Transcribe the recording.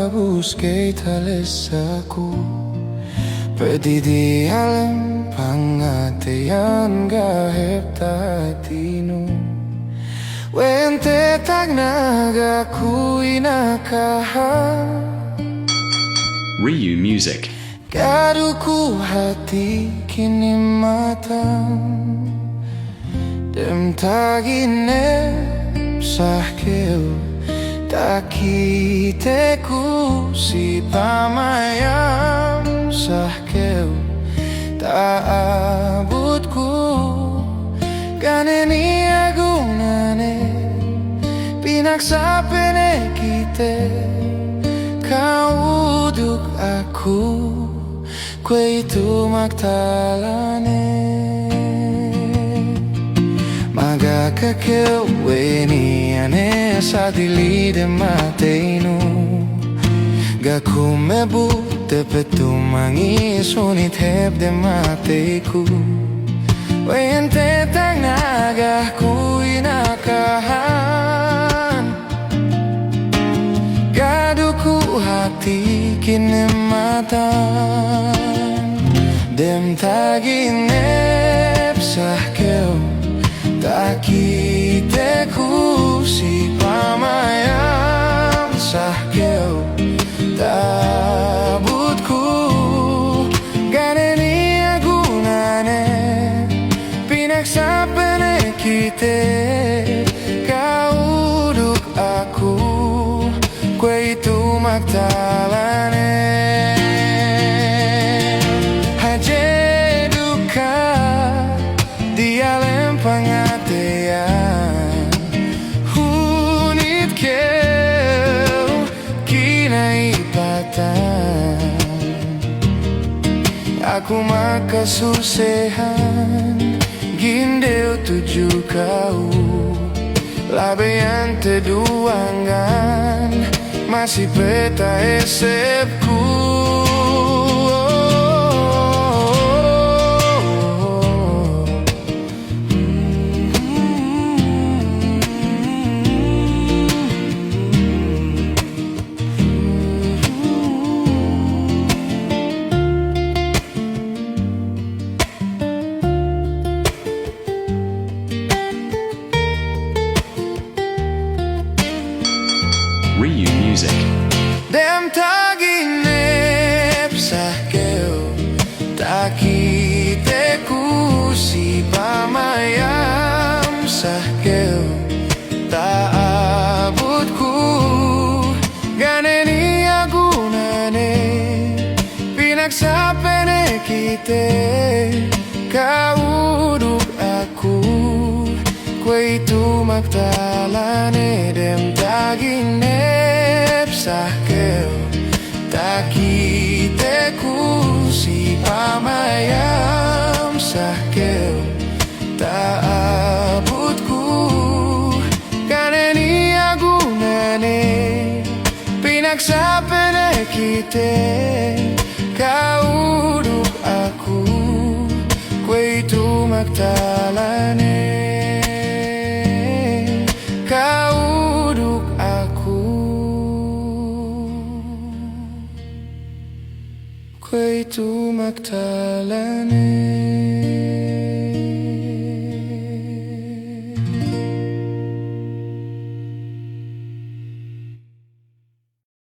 habus kay talesaku. Pwede di alam pangatayan gahep tatino. Wente tagnaga ku inakahan Ryu Music. Gaduku hati kini matang Dem taginep sahkeu Takiteku si pamayam sahkeu Taabutku Ganeni agunane Pinagsapene kite Kau uduk aku Kwe itu magtalane Magakakewe ni ane sa dilide mateinu Gaku mebu tepet tumangis unit heb de mateku Wente tang nagaku inakahan Gaduku hati kini matan Dem taginep sahkeu Takiteku si pamayam sahkeu Tabutku ganeni agunane Pinagsapene kite Kau uduk aku Kwe itu magtalane Pangatean Hunit keu kinaipatan Aku makasusehan Gindeu tuju kau Labean teduangan Masih peta esepku Ryu Music. Dem taginep sahkeu Takiteku si pamayam sahkeu Taabutku ganeni agunane Pinagsapene kite Kau uduk aku Kwe itu magtalane Dem taginep sahkeu Takiteku si pamayam sahkeu Taabutku ganeni agunane Pinagsapene kite Kau uduk aku Kwe itu magtalane Kau uduk aku Kwe itu magtalane